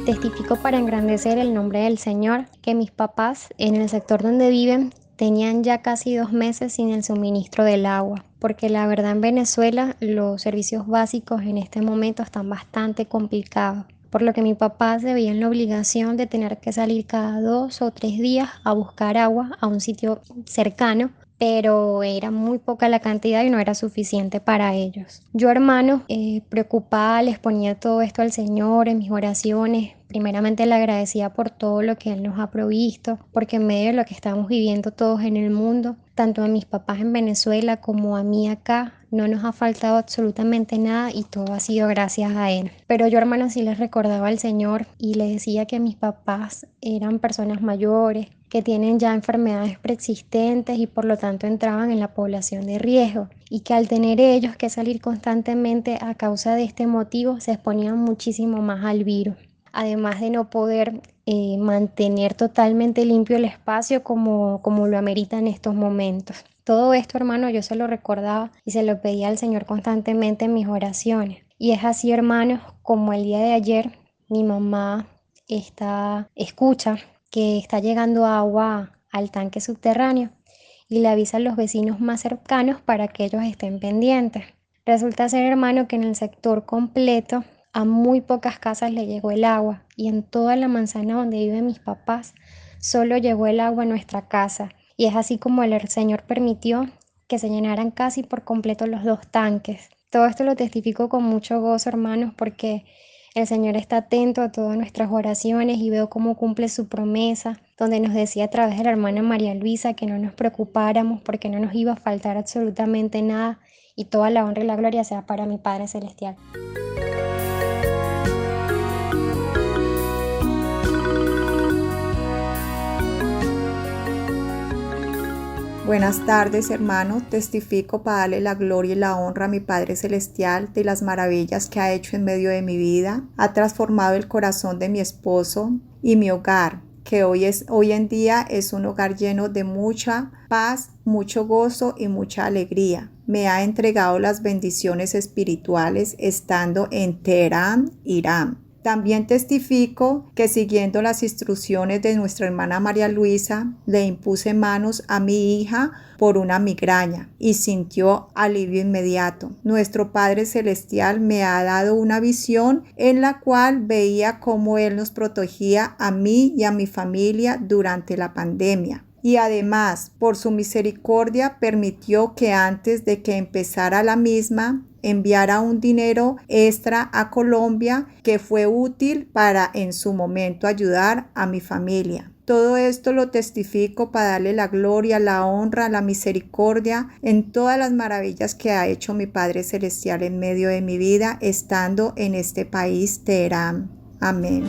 Testifico para engrandecer el nombre del Señor que mis papás en el sector donde viven tenían ya casi 2 meses sin el suministro del agua, porque la verdad en Venezuela los servicios básicos en este momento están bastante complicados, por lo que mi papá se veía en la obligación de tener que salir cada 2 o 3 días a buscar agua a un sitio cercano, pero era muy poca la cantidad y no era suficiente para ellos. Yo, hermano, preocupada, les ponía todo esto al Señor en mis oraciones. Primeramente le agradecía por todo lo que Él nos ha provisto, porque en medio de lo que estamos viviendo todos en el mundo, tanto a mis papás en Venezuela como a mí acá, no nos ha faltado absolutamente nada y todo ha sido gracias a Él. Pero yo, hermano, sí les recordaba al Señor y les decía que mis papás eran personas mayores, que tienen ya enfermedades preexistentes y por lo tanto entraban en la población de riesgo, y que al tener ellos que salir constantemente a causa de este motivo se exponían muchísimo más al virus, además de no poder mantener totalmente limpio el espacio como lo amerita en estos momentos. Todo esto, hermano, yo se lo recordaba y se lo pedía al Señor constantemente en mis oraciones. Y es así, hermanos, como el día de ayer mi mamá escucha que está llegando agua al tanque subterráneo y le avisa a los vecinos más cercanos para que ellos estén pendientes. Resulta ser, hermano, que en el sector completo a muy pocas casas le llegó el agua y en toda la manzana donde viven mis papás solo llegó el agua a nuestra casa. Y es así como el Señor permitió que se llenaran casi por completo los 2 tanques. Todo esto lo testifico con mucho gozo, hermanos, porque el Señor está atento a todas nuestras oraciones y veo cómo cumple su promesa, donde nos decía a través de la hermana María Luisa que no nos preocupáramos porque no nos iba a faltar absolutamente nada y toda la honra y la gloria sea para mi Padre Celestial. Buenas tardes, hermano. Testifico para darle la gloria y la honra a mi Padre Celestial de las maravillas que ha hecho en medio de mi vida. Ha transformado el corazón de mi esposo y mi hogar, que hoy en día es un hogar lleno de mucha paz, mucho gozo y mucha alegría. Me ha entregado las bendiciones espirituales estando en Teherán, Irán. También testifico que siguiendo las instrucciones de nuestra hermana María Luisa, le impuse manos a mi hija por una migraña y sintió alivio inmediato. Nuestro Padre Celestial me ha dado una visión en la cual veía cómo Él nos protegía a mí y a mi familia durante la pandemia. Y además, por su misericordia, permitió que antes de que empezara la misma, enviara un dinero extra a Colombia que fue útil para en su momento ayudar a mi familia. Todo esto lo testifico para darle la gloria, la honra, la misericordia en todas las maravillas que ha hecho mi Padre Celestial en medio de mi vida, estando en este país, Teherán. Amén.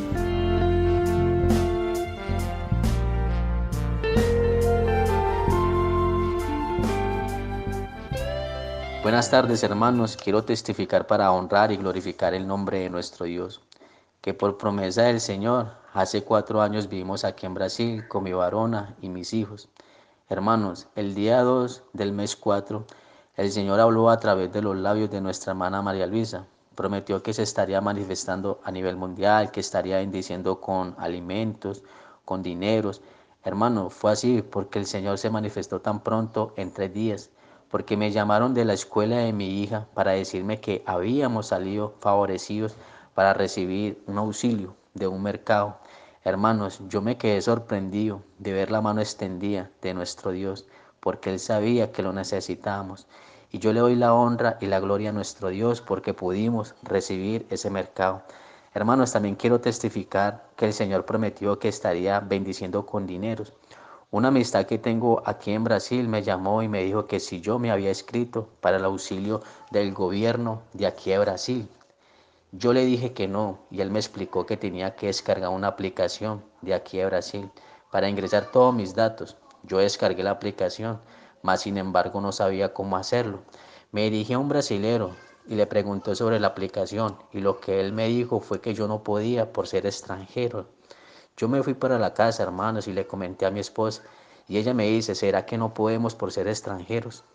Buenas tardes, hermanos. Quiero testificar para honrar y glorificar el nombre de nuestro Dios, que por promesa del Señor, hace 4 años vivimos aquí en Brasil con mi varona y mis hijos. Hermanos, el día 2 del mes 4, el Señor habló a través de los labios de nuestra hermana María Luisa. Prometió que se estaría manifestando a nivel mundial, que estaría bendiciendo con alimentos, con dineros. Hermano, fue así porque el Señor se manifestó tan pronto en 3 días, porque me llamaron de la escuela de mi hija para decirme que habíamos salido favorecidos para recibir un auxilio de un mercado. Hermanos, yo me quedé sorprendido de ver la mano extendida de nuestro Dios, porque Él sabía que lo necesitábamos. Y yo le doy la honra y la gloria a nuestro Dios porque pudimos recibir ese mercado. Hermanos, también quiero testificar que el Señor prometió que estaría bendiciendo con dineros. Una amistad que tengo aquí en Brasil me llamó y me dijo que si yo me había escrito para el auxilio del gobierno de aquí de Brasil. Yo le dije que no y él me explicó que tenía que descargar una aplicación de aquí de Brasil para ingresar todos mis datos. Yo descargué la aplicación, mas sin embargo no sabía cómo hacerlo. Me dirigí a un brasilero y le preguntó sobre la aplicación y lo que él me dijo fue que yo no podía por ser extranjero. Yo me fui para la casa, hermanos, y le comenté a mi esposa y ella me dice, ¿será que no podemos por ser extranjeros?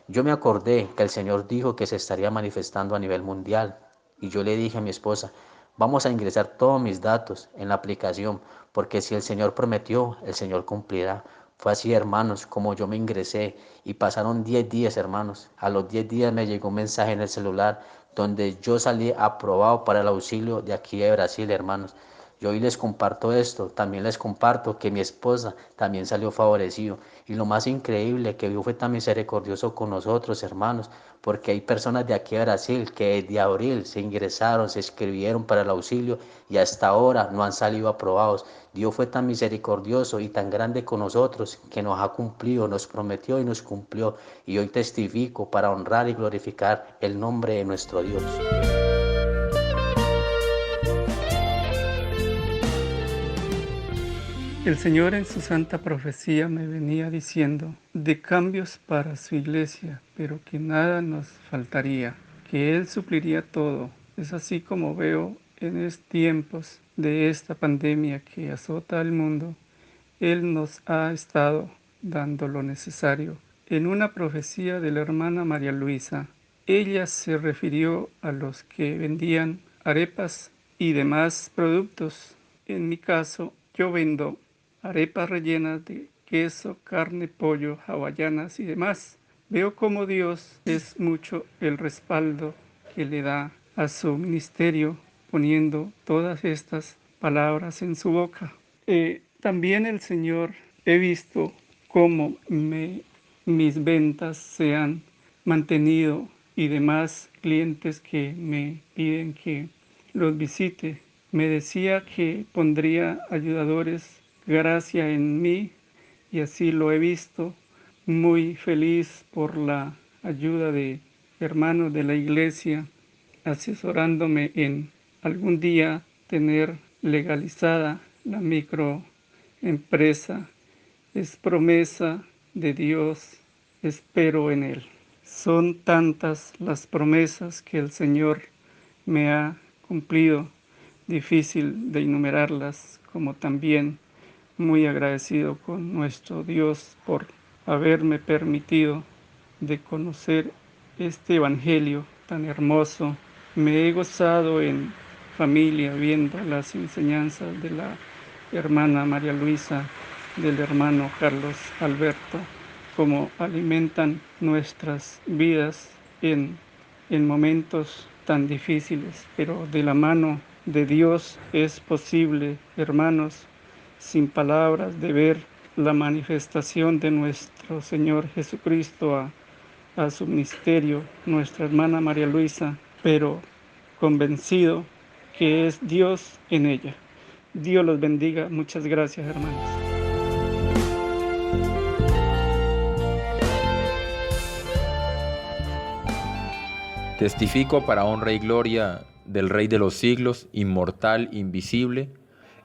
Yo me acordé que el Señor dijo que se estaría manifestando a nivel mundial y yo le dije a mi esposa, Vamos a ingresar todos mis datos en la aplicación, porque si el Señor prometió, el Señor cumplirá. Fue así, hermanos, como yo me ingresé y pasaron 10 días, hermanos. A los 10 días me llegó un mensaje en el celular donde yo salí aprobado para el auxilio de aquí de Brasil, hermanos. Yo hoy les comparto esto, también les comparto que mi esposa también salió favorecido. Y lo más increíble, que Dios fue tan misericordioso con nosotros, hermanos, porque hay personas de aquí de Brasil que desde abril se ingresaron, se inscribieron para el auxilio y hasta ahora no han salido aprobados. Dios fue tan misericordioso y tan grande con nosotros que nos ha cumplido, nos prometió y nos cumplió. Y hoy testifico para honrar y glorificar el nombre de nuestro Dios. El Señor en su santa profecía me venía diciendo de cambios para su iglesia, pero que nada nos faltaría, que Él supliría todo. Es así como veo en estos tiempos de esta pandemia que azota al mundo, Él nos ha estado dando lo necesario. En una profecía de la hermana María Luisa, ella se refirió a los que vendían arepas y demás productos. En mi caso, yo vendo arepas rellenas de queso, carne, pollo, hawaianas y demás. Veo cómo Dios es mucho el respaldo que le da a su ministerio poniendo todas estas palabras en su boca. También el Señor, he visto cómo mis ventas se han mantenido y demás clientes que me piden que los visite. Me decía que pondría ayudadores gracia en mí y así lo he visto. Muy feliz por la ayuda de hermanos de la iglesia asesorándome en algún día tener legalizada la microempresa. Es promesa de Dios, espero en Él. Son tantas las promesas que el Señor me ha cumplido, difícil de enumerarlas, como también muy agradecido con nuestro Dios por haberme permitido de conocer este evangelio tan hermoso. Me he gozado en familia viendo las enseñanzas de la hermana María Luisa, del hermano Carlos Alberto, cómo alimentan nuestras vidas en momentos tan difíciles, pero de la mano de Dios es posible, hermanos, sin palabras, de ver la manifestación de nuestro Señor Jesucristo a su ministerio, nuestra hermana María Luisa, pero convencido que es Dios en ella. Dios los bendiga. Muchas gracias, hermanos. Testifico para honra y gloria del Rey de los siglos, inmortal, invisible.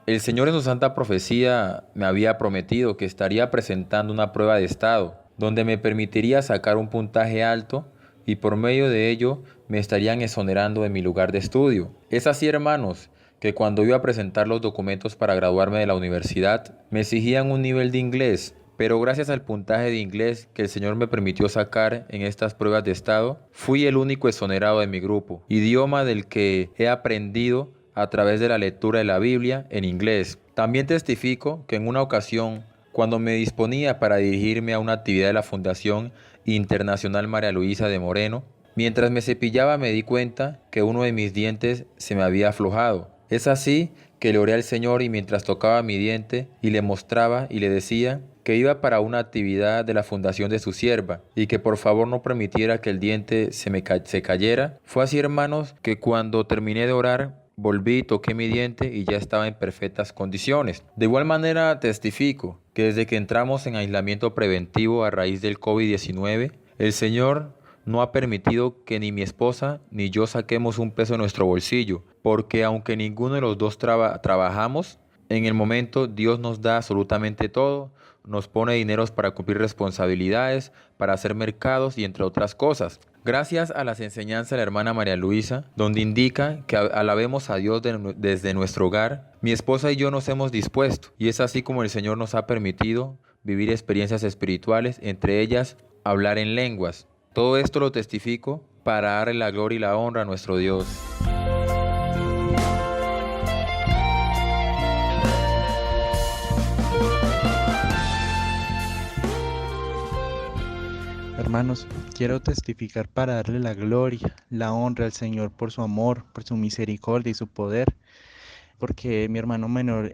El Señor en su santa profecía me había prometido que estaría presentando una prueba de estado, donde me permitiría sacar un puntaje alto y por medio de ello me estarían exonerando de mi lugar de estudio. Es así, hermanos, que cuando iba a presentar los documentos para graduarme de la universidad, me exigían un nivel de inglés, pero gracias al puntaje de inglés que el Señor me permitió sacar en estas pruebas de estado, fui el único exonerado de mi grupo, idioma del que he aprendido a través de la lectura de la Biblia en inglés. También testifico que en una ocasión, cuando me disponía para dirigirme a una actividad de la Fundación Internacional María Luisa de Moreno, mientras me cepillaba me di cuenta que uno de mis dientes se me había aflojado. Es así que le oré al Señor y mientras tocaba mi diente y le mostraba y le decía que iba para una actividad de la fundación de su sierva y que por favor no permitiera que el diente se cayera. Fue así, hermanos, que cuando terminé de orar, volví y toqué mi diente y ya estaba en perfectas condiciones. De igual manera testifico que desde que entramos en aislamiento preventivo a raíz del COVID-19, el Señor no ha permitido que ni mi esposa ni yo saquemos un peso de nuestro bolsillo, porque aunque ninguno de los dos trabajamos, en el momento Dios nos da absolutamente todo, nos pone dineros para cumplir responsabilidades, para hacer mercados y entre otras cosas. Gracias a las enseñanzas de la hermana María Luisa, donde indica que alabemos a Dios desde nuestro hogar, mi esposa y yo nos hemos dispuesto, y es así como el Señor nos ha permitido vivir experiencias espirituales, entre ellas hablar en lenguas. Todo esto lo testifico para darle la gloria y la honra a nuestro Dios. Hermanos, quiero testificar para darle la gloria, la honra al Señor por su amor, por su misericordia y su poder, porque mi hermano menor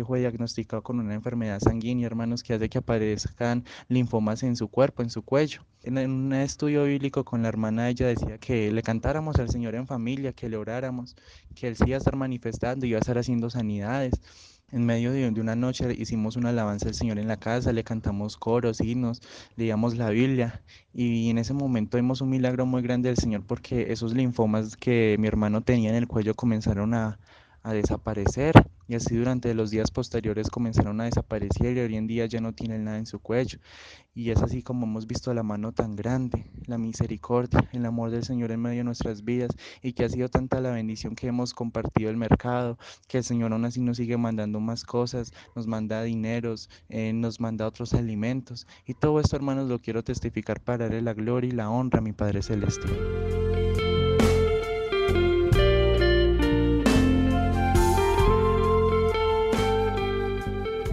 fue diagnosticado con una enfermedad sanguínea, hermanos, que hace que aparezcan linfomas en su cuerpo, en su cuello. En un estudio bíblico con la hermana, ella decía que le cantáramos al Señor en familia, que le oráramos, que Él sí iba a estar manifestando, iba a estar haciendo sanidades. En medio de una noche hicimos una alabanza al Señor en la casa, le cantamos coros, himnos, leíamos la Biblia y en ese momento vimos un milagro muy grande del Señor porque esos linfomas que mi hermano tenía en el cuello comenzaron a desaparecer y así durante los días posteriores comenzaron a desaparecer y hoy en día ya no tienen nada en su cuello. Y es así como hemos visto la mano tan grande, la misericordia, el amor del Señor en medio de nuestras vidas y que ha sido tanta la bendición que hemos compartido el mercado, que el Señor aún así nos sigue mandando más cosas, nos manda dineros, nos manda otros alimentos. Y todo esto, hermanos, lo quiero testificar para darle la gloria y la honra a mi Padre Celestial.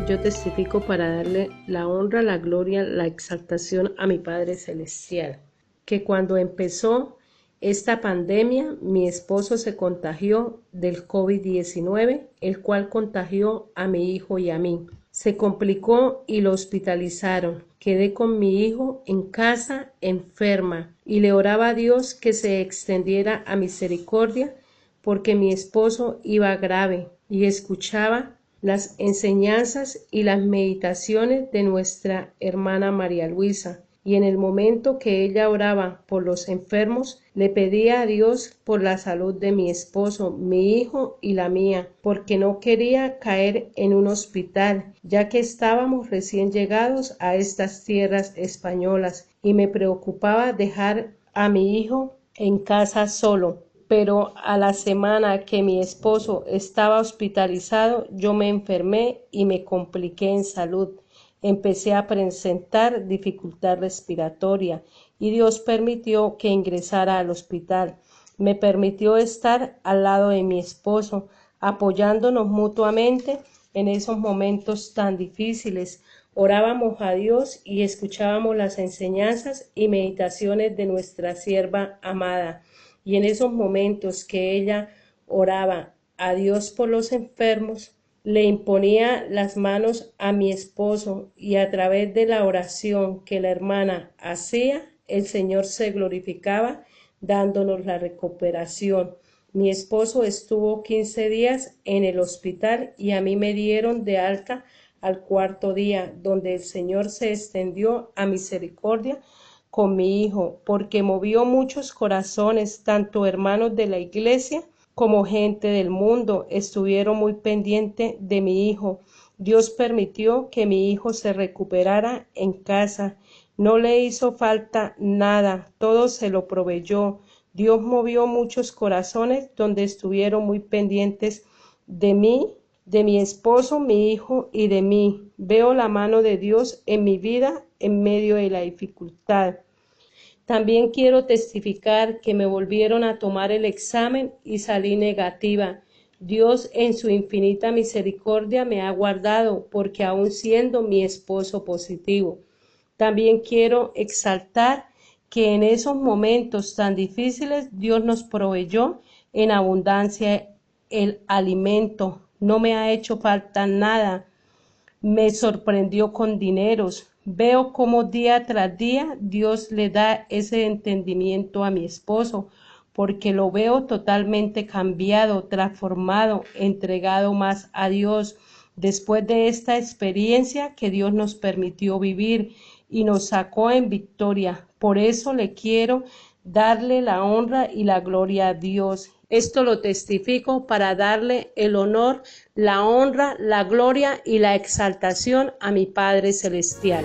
Yo testifico para darle la honra, la gloria, la exaltación a mi Padre Celestial, que cuando empezó esta pandemia, mi esposo se contagió del COVID-19, el cual contagió a mi hijo y a mí. Se complicó y lo hospitalizaron. Quedé con mi hijo en casa enferma y le oraba a Dios que se extendiera a misericordia porque mi esposo iba grave y escuchaba las enseñanzas y las meditaciones de nuestra hermana María Luisa, y en el momento que ella oraba por los enfermos, le pedía a Dios por la salud de mi esposo, mi hijo y la mía, porque no quería caer en un hospital, ya que estábamos recién llegados a estas tierras españolas, y me preocupaba dejar a mi hijo en casa solo. Pero a la semana que mi esposo estaba hospitalizado, yo me enfermé y me compliqué en salud. Empecé a presentar dificultad respiratoria y Dios permitió que ingresara al hospital. Me permitió estar al lado de mi esposo, apoyándonos mutuamente en esos momentos tan difíciles. Orábamos a Dios y escuchábamos las enseñanzas y meditaciones de nuestra sierva amada. Y en esos momentos que ella oraba a Dios por los enfermos, le imponía las manos a mi esposo y a través de la oración que la hermana hacía, el Señor se glorificaba dándonos la recuperación. Mi esposo estuvo 15 días en el hospital y a mí me dieron de alta al cuarto día, donde el Señor se extendió a misericordia con mi hijo, porque movió muchos corazones, tanto hermanos de la iglesia como gente del mundo, estuvieron muy pendientes de mi hijo. Dios permitió que mi hijo se recuperara en casa. No le hizo falta nada, todo se lo proveyó. Dios movió muchos corazones donde estuvieron muy pendientes de mí, de mi esposo, mi hijo y de mí. Veo la mano de Dios en mi vida en medio de la dificultad. También quiero testificar que me volvieron a tomar el examen y salí negativa. Dios en su infinita misericordia me ha guardado porque aún siendo mi esposo positivo. También quiero exaltar que en esos momentos tan difíciles Dios nos proveyó en abundancia el alimento. No me ha hecho falta nada. Me sorprendió con dineros. Veo cómo día tras día Dios le da ese entendimiento a mi esposo, porque lo veo totalmente cambiado, transformado, entregado más a Dios, después de esta experiencia que Dios nos permitió vivir y nos sacó en victoria. Por eso le quiero darle la honra y la gloria a Dios. Esto lo testifico para darle el honor, la honra, la gloria y la exaltación a mi Padre Celestial.